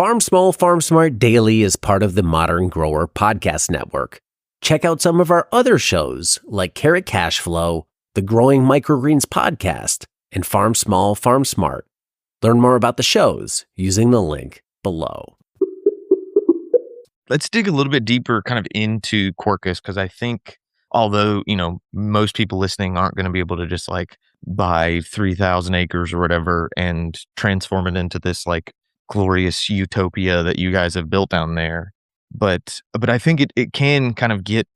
Farm Small, Farm Smart Daily is part of the Modern Grower Podcast Network. Check out some of our other shows like Carrot Cash Flow, the Growing Microgreens Podcast, and Farm Small, Farm Smart. Learn more about the shows using the link below. Let's dig a little bit deeper kind of into Quercus, because I think although, most people listening aren't going to be able to just like buy 3,000 acres or whatever and transform it into this like glorious utopia that you guys have built down there. But I think it can kind of get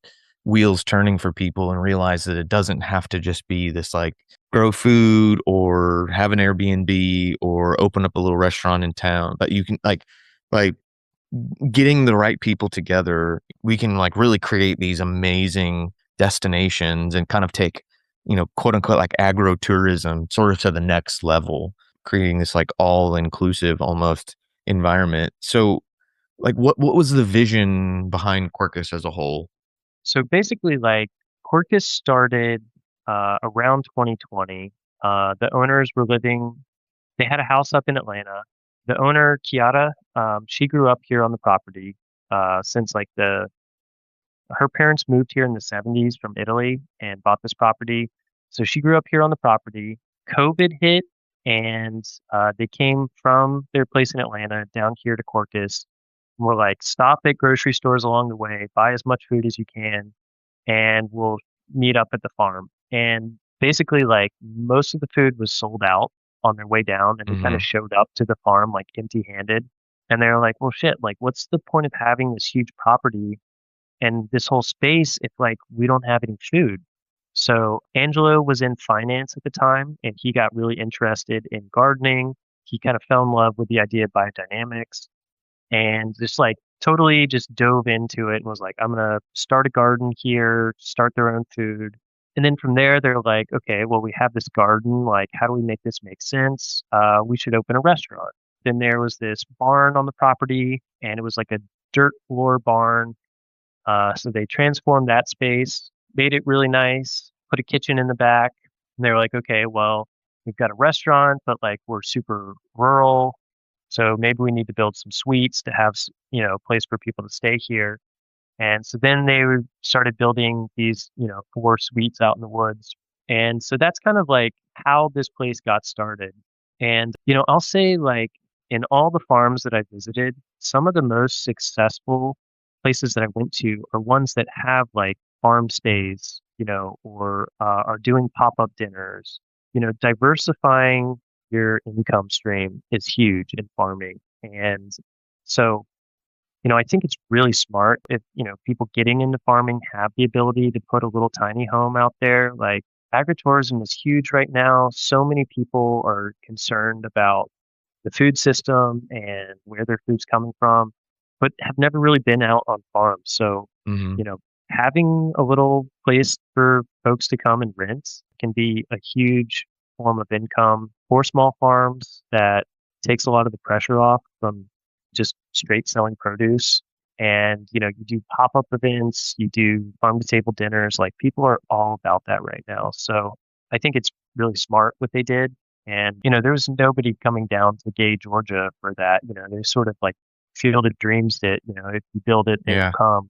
wheels turning for people and realize that it doesn't have to just be this like grow food or have an Airbnb or open up a little restaurant in town. But you can like by getting the right people together, we can like really create these amazing destinations and kind of take, quote unquote, like agritourism sort of to the next level, creating this like all inclusive almost environment. So like what was the vision behind Quercus as a whole? So basically, like Quercus started around 2020. The owners were they had a house up in Atlanta. The owner, Kiara, she grew up here on the property since like her parents moved here in the 70s from Italy and bought this property. So she grew up here on the property. COVID hit and they came from their place in Atlanta down here to Quercus. We're like, stop at grocery stores along the way, buy as much food as you can, and we'll meet up at the farm. And basically, like, most of the food was sold out on their way down, and they kind of showed up to the farm like empty-handed. And they're like, well, shit, like, what's the point of having this huge property and this whole space if like we don't have any food? So Angelo was in finance at the time, and he got really interested in gardening. He kind of fell in love with the idea of biodynamics and just like totally just dove into it and was like, I'm going to start a garden here, start their own food. And then from there, they're like, okay, well, we have this garden. Like, how do we make this make sense? We should open a restaurant. Then there was this barn on the property, and it was like a dirt floor barn. So they transformed that space, made it really nice, put a kitchen in the back. And they were like, okay, well, we've got a restaurant, but like we're super rural. So maybe we need to build some suites to have, a place for people to stay here. And so then they started building these, 4 suites out in the woods. And so that's kind of like how this place got started. And, I'll say like in all the farms that I visited, some of the most successful places that I went to are ones that have like farm stays, or are doing pop-up dinners. Diversifying your income stream is huge in farming. And so, I think it's really smart if, people getting into farming have the ability to put a little tiny home out there. Like agritourism is huge right now. So many people are concerned about the food system and where their food's coming from, but have never really been out on farms. So, having a little place for folks to come and rent can be a huge form of income for small farms that takes a lot of the pressure off from just straight selling produce. And, you do pop-up events, you do farm to table dinners, like people are all about that right now. So I think it's really smart what they did. And, there was nobody coming down to Gay, Georgia for that. They sort of like Field of Dreams that, if you build it, they will come.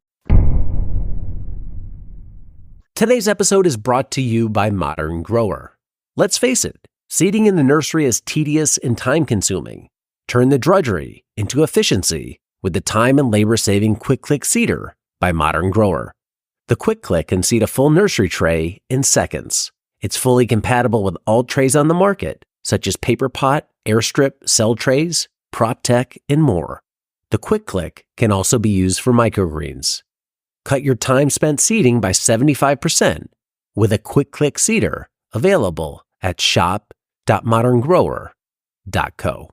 Today's episode is brought to you by Modern Grower. Let's face it, seeding in the nursery is tedious and time-consuming. Turn the drudgery into efficiency with the time and labor-saving Quick Click Seeder by Modern Grower. The Quick Click can seed a full nursery tray in seconds. It's fully compatible with all trays on the market, such as paper pot, airstrip, cell trays, prop tech, and more. The Quick Click can also be used for microgreens. Cut your time spent seeding by 75% with a Quick Click Seeder available at shop.moderngrower.co.